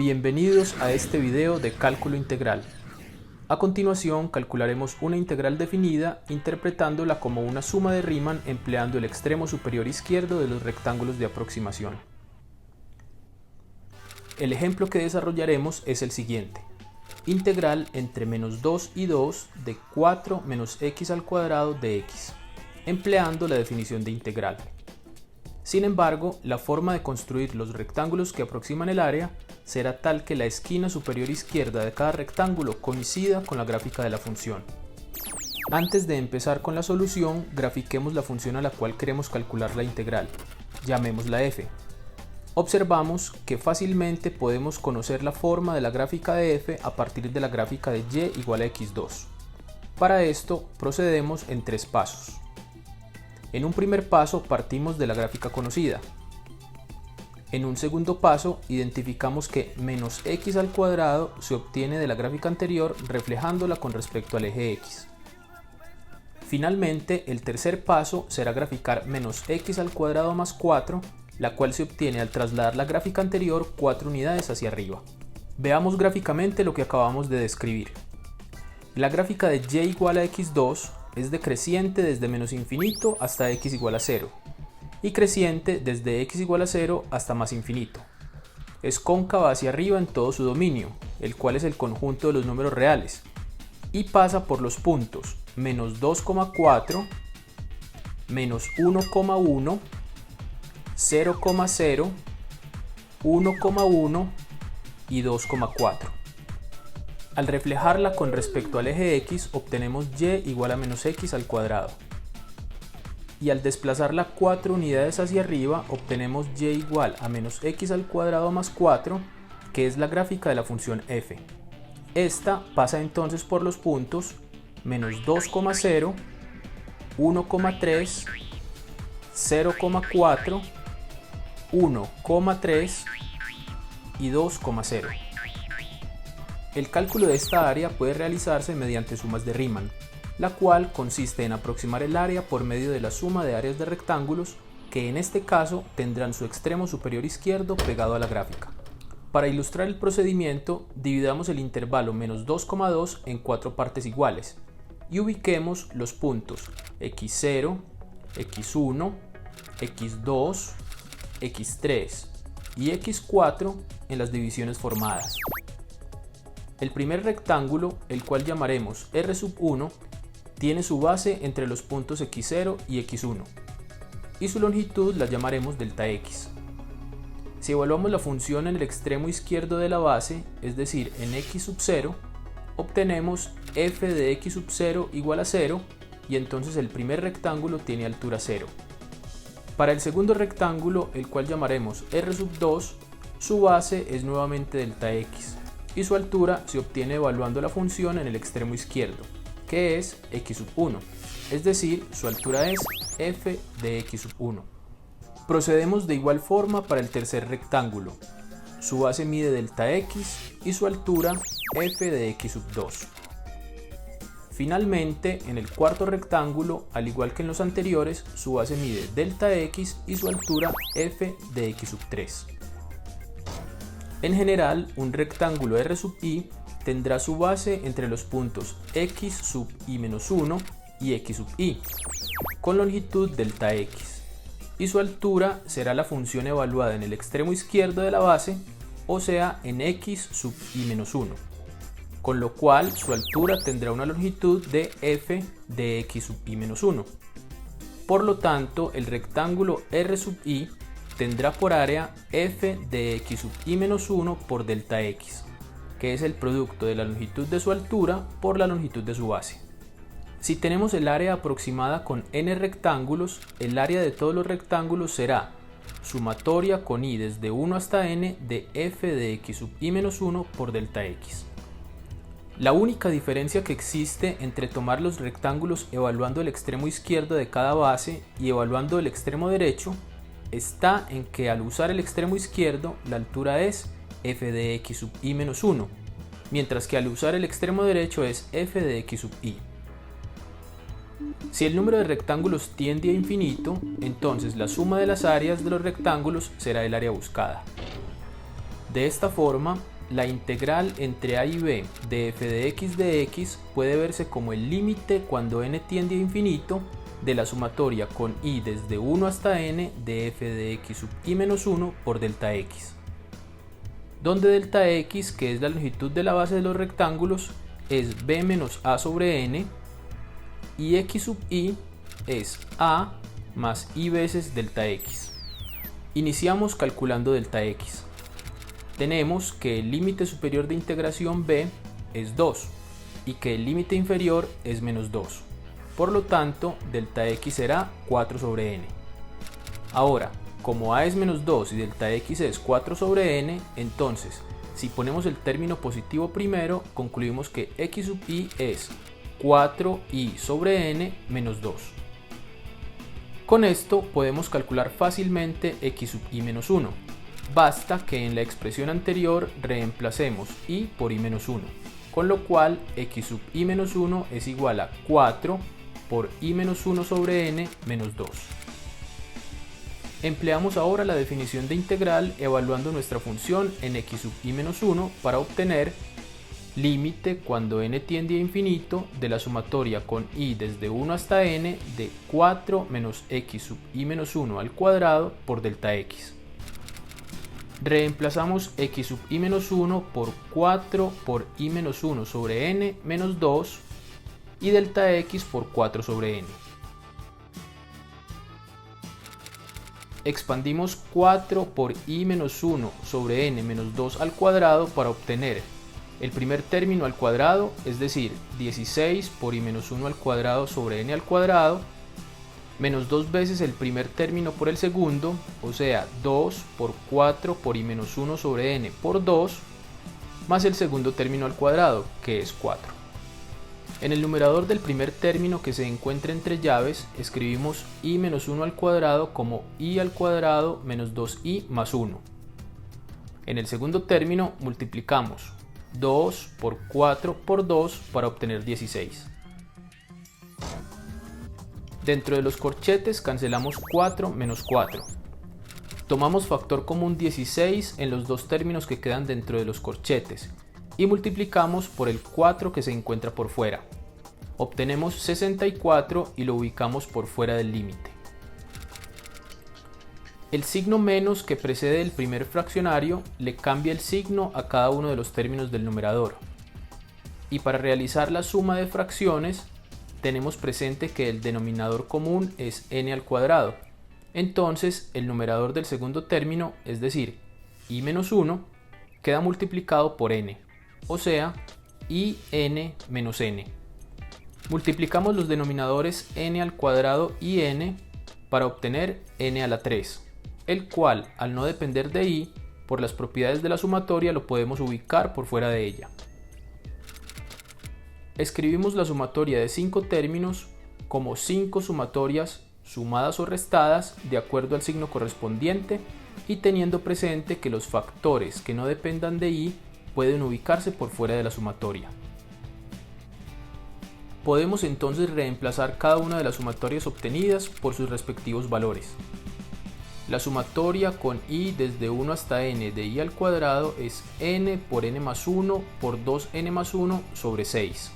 Bienvenidos a este video de cálculo integral. A continuación calcularemos una integral definida interpretándola como una suma de Riemann empleando el extremo superior izquierdo de los rectángulos de aproximación. El ejemplo que desarrollaremos es el siguiente. Integral entre menos 2 y 2 de 4 menos x al cuadrado de x, empleando la definición de integral. Sin embargo, la forma de construir los rectángulos que aproximan el área será tal que la esquina superior izquierda de cada rectángulo coincida con la gráfica de la función. Antes de empezar con la solución, grafiquemos la función a la cual queremos calcular la integral. Llamémosla f. Observamos que fácilmente podemos conocer la forma de la gráfica de f a partir de la gráfica de y igual a x2. Para esto procedemos en tres pasos. En un primer paso partimos de la gráfica conocida. En un segundo paso identificamos que menos x al cuadrado se obtiene de la gráfica anterior reflejándola con respecto al eje x. Finalmente, el tercer paso será graficar menos x al cuadrado más 4, la cual se obtiene al trasladar la gráfica anterior 4 unidades hacia arriba. Veamos gráficamente lo que acabamos de describir. La gráfica de y igual a x2 es decreciente desde menos infinito hasta x igual a 0 y creciente desde x igual a 0 hasta más infinito. Es cóncava hacia arriba en todo su dominio, el cual es el conjunto de los números reales, y pasa por los puntos menos 2,4, menos 1,1, 0,0, 1,1 y 2,4. Al reflejarla con respecto al eje x obtenemos y igual a menos x al cuadrado. Y al desplazarla 4 unidades hacia arriba obtenemos y igual a menos x al cuadrado más 4, que es la gráfica de la función f. Esta pasa entonces por los puntos menos 2,0, 1,3, 0,4, 1,3 y 2,0. El cálculo de esta área puede realizarse mediante sumas de Riemann, la cual consiste en aproximar el área por medio de la suma de áreas de rectángulos que en este caso tendrán su extremo superior izquierdo pegado a la gráfica. Para ilustrar el procedimiento, dividamos el intervalo menos 2,2 en 4 partes iguales y ubiquemos los puntos x0, x1, x2, x3 y x4 en las divisiones formadas. El primer rectángulo, el cual llamaremos R1, tiene su base entre los puntos x0 y x1, y su longitud la llamaremos delta x. Si evaluamos la función en el extremo izquierdo de la base, es decir, en x0, obtenemos f de x0 igual a 0, y entonces el primer rectángulo tiene altura 0. Para el segundo rectángulo, el cual llamaremos R2, su base es nuevamente delta x. Y su altura se obtiene evaluando la función en el extremo izquierdo, que es x1, es decir, su altura es f de x1. Procedemos de igual forma para el tercer rectángulo. Su base mide delta x y su altura f de x2. Finalmente, en el cuarto rectángulo, al igual que en los anteriores, su base mide delta x y su altura f de x3. En general, un rectángulo R'i tendrá su base entre los puntos xi-1 y xi, con longitud delta x, y su altura será la función evaluada en el extremo izquierdo de la base, o sea, en xi-1, con lo cual su altura tendrá una longitud de f de xi-1. Por lo tanto, el rectángulo R'i tendrá por área f de xi-1 por delta x, que es el producto de la longitud de su altura por la longitud de su base. Si tenemos el área aproximada con n rectángulos, el área de todos los rectángulos será sumatoria con i desde 1 hasta n de f de xi-1 por delta x. La única diferencia que existe entre tomar los rectángulos evaluando el extremo izquierdo de cada base y evaluando el extremo derecho está en que al usar el extremo izquierdo la altura es f de xi-1, mientras que al usar el extremo derecho es f de xi. Si el número de rectángulos tiende a infinito, entonces la suma de las áreas de los rectángulos será el área buscada. De esta forma, la integral entre a y b de f de x puede verse como el límite cuando n tiende a infinito de la sumatoria con i desde 1 hasta n de f de x sub i menos 1 por delta x, donde delta x, que es la longitud de la base de los rectángulos, es b menos a sobre n y x sub i es a más i veces delta x. Iniciamos calculando delta x. Tenemos que el límite superior de integración b es 2 y que el límite inferior es menos 2. Por lo tanto, delta x será 4 sobre n. Ahora, como a es menos 2 y delta x es 4 sobre n, entonces, si ponemos el término positivo primero, concluimos que x sub i es 4i sobre n menos 2. Con esto podemos calcular fácilmente x sub i menos 1. Basta que en la expresión anterior reemplacemos i por i menos 1, con lo cual x sub i menos 1 es igual a 4 por i menos 1 sobre n menos 2. Empleamos ahora la definición de integral evaluando nuestra función en x sub i menos 1 para obtener límite cuando n tiende a infinito de la sumatoria con i desde 1 hasta n de 4 menos x sub i menos 1 al cuadrado por delta x. Reemplazamos x sub i menos 1 por 4 por i menos 1 sobre n menos 2 y delta x por 4 sobre n. Expandimos 4 por i menos 1 sobre n menos 2 al cuadrado para obtener el primer término al cuadrado, es decir, 16 por i menos 1 al cuadrado sobre n al cuadrado, menos 2 veces el primer término por el segundo, o sea, 2 por 4 por i menos 1 sobre n por 2, más el segundo término al cuadrado, que es 4. En el numerador del primer término que se encuentra entre llaves, escribimos i menos 1 al cuadrado como i al cuadrado menos 2i más 1. En el segundo término multiplicamos 2 por 4 por 2 para obtener 16. Dentro de los corchetes cancelamos 4 menos 4. Tomamos factor común 16 en los dos términos que quedan dentro de los corchetes y multiplicamos por el 4 que se encuentra por fuera. Obtenemos 64 y lo ubicamos por fuera del límite. El signo menos que precede el primer fraccionario le cambia el signo a cada uno de los términos del numerador. Y para realizar la suma de fracciones, tenemos presente que el denominador común es n al cuadrado. Entonces, el numerador del segundo término, es decir, i menos 1, queda multiplicado por n, o sea, in menos n. Multiplicamos los denominadores n al cuadrado y n para obtener n a la 3. El cual, al no depender de i, por las propiedades de la sumatoria lo podemos ubicar por fuera de ella. Escribimos la sumatoria de 5 términos como 5 sumatorias sumadas o restadas de acuerdo al signo correspondiente y teniendo presente que los factores que no dependan de i pueden ubicarse por fuera de la sumatoria. Podemos entonces reemplazar cada una de las sumatorias obtenidas por sus respectivos valores. La sumatoria con i desde 1 hasta n de i al cuadrado es n por n más 1 por 2n más 1 sobre 6.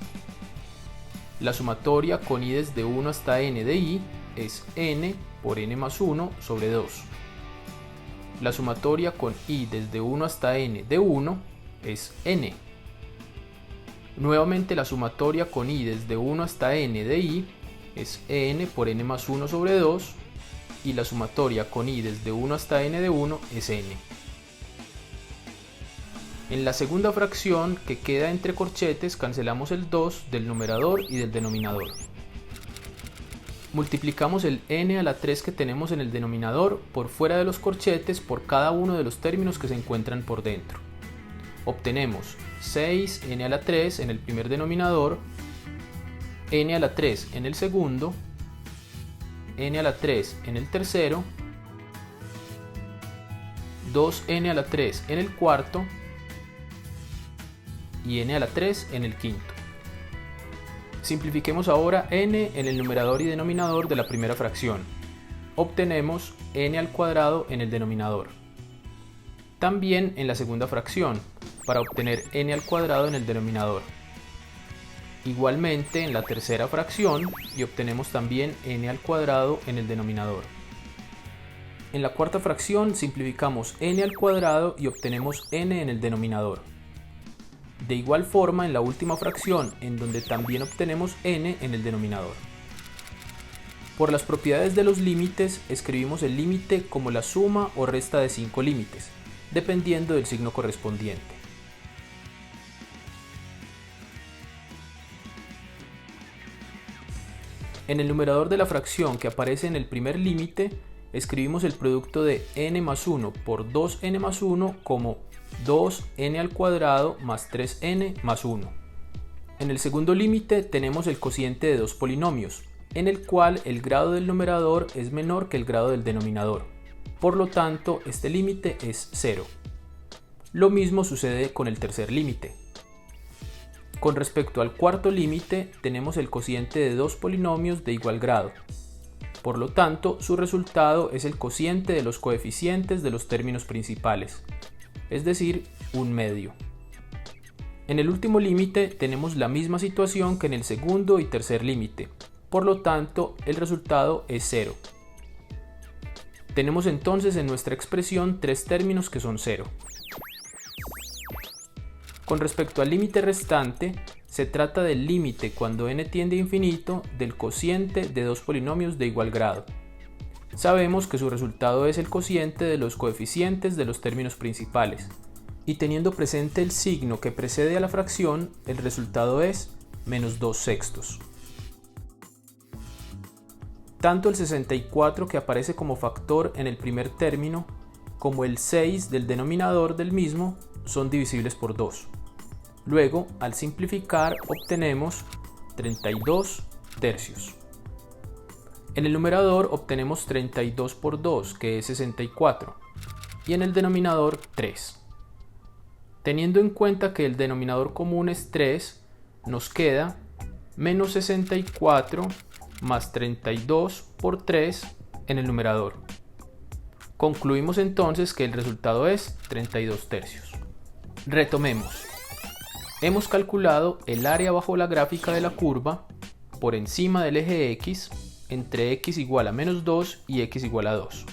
La sumatoria con i desde 1 hasta n de i es n por n más 1 sobre 2. La sumatoria con i desde 1 hasta n de 1 es n. Nuevamente la sumatoria con i desde 1 hasta n de i es n por n más 1 sobre 2. Y la sumatoria con i desde 1 hasta n de 1 es n. En la segunda fracción que queda entre corchetes cancelamos el 2 del numerador y del denominador. Multiplicamos el n a la 3 que tenemos en el denominador por fuera de los corchetes por cada uno de los términos que se encuentran por dentro. Obtenemos 6n a la 3 en el primer denominador, n a la 3 en el segundo, n a la 3 en el tercero, 2n a la 3 en el cuarto y n a la 3 en el quinto. Simplifiquemos ahora n en el numerador y denominador de la primera fracción. Obtenemos n al cuadrado en el denominador. También en la segunda fracción, para obtener n al cuadrado en el denominador. Igualmente en la tercera fracción y obtenemos también n al cuadrado en el denominador. En la cuarta fracción simplificamos n al cuadrado y obtenemos n en el denominador. De igual forma en la última fracción, en donde también obtenemos n en el denominador. Por las propiedades de los límites, escribimos el límite como la suma o resta de 5 límites, dependiendo del signo correspondiente. En el numerador de la fracción que aparece en el primer límite, escribimos el producto de n más 1 por 2n más 1 como 2n al cuadrado más 3n más 1. En el segundo límite tenemos el cociente de dos polinomios, en el cual el grado del numerador es menor que el grado del denominador. Por lo tanto, este límite es 0. Lo mismo sucede con el tercer límite. Con respecto al cuarto límite, tenemos el cociente de dos polinomios de igual grado. Por lo tanto, su resultado es el cociente de los coeficientes de los términos principales, es decir, un medio. En el último límite tenemos la misma situación que en el segundo y tercer límite, por lo tanto, el resultado es 0. Tenemos entonces en nuestra expresión tres términos que son 0. Con respecto al límite restante, se trata del límite cuando n tiende a infinito del cociente de dos polinomios de igual grado. Sabemos que su resultado es el cociente de los coeficientes de los términos principales, y teniendo presente el signo que precede a la fracción, el resultado es menos 2/6. Tanto el 64 que aparece como factor en el primer término, como el 6 del denominador del mismo son divisibles por 2. Luego, al simplificar, obtenemos 32 tercios. En el numerador obtenemos 32 por 2, que es 64, y en el denominador 3. Teniendo en cuenta que el denominador común es 3, nos queda menos 64 más 32 por 3 en el numerador. Concluimos entonces que el resultado es 32 tercios. Retomemos. Hemos calculado el área bajo la gráfica de la curva por encima del eje X entre x igual a menos 2 y x igual a 2.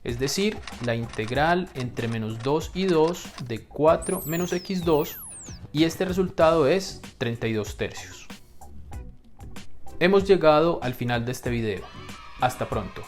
Es decir, la integral entre menos 2 y 2 de 4 menos x2, y este resultado es 32 tercios. Hemos llegado al final de este video. Hasta pronto.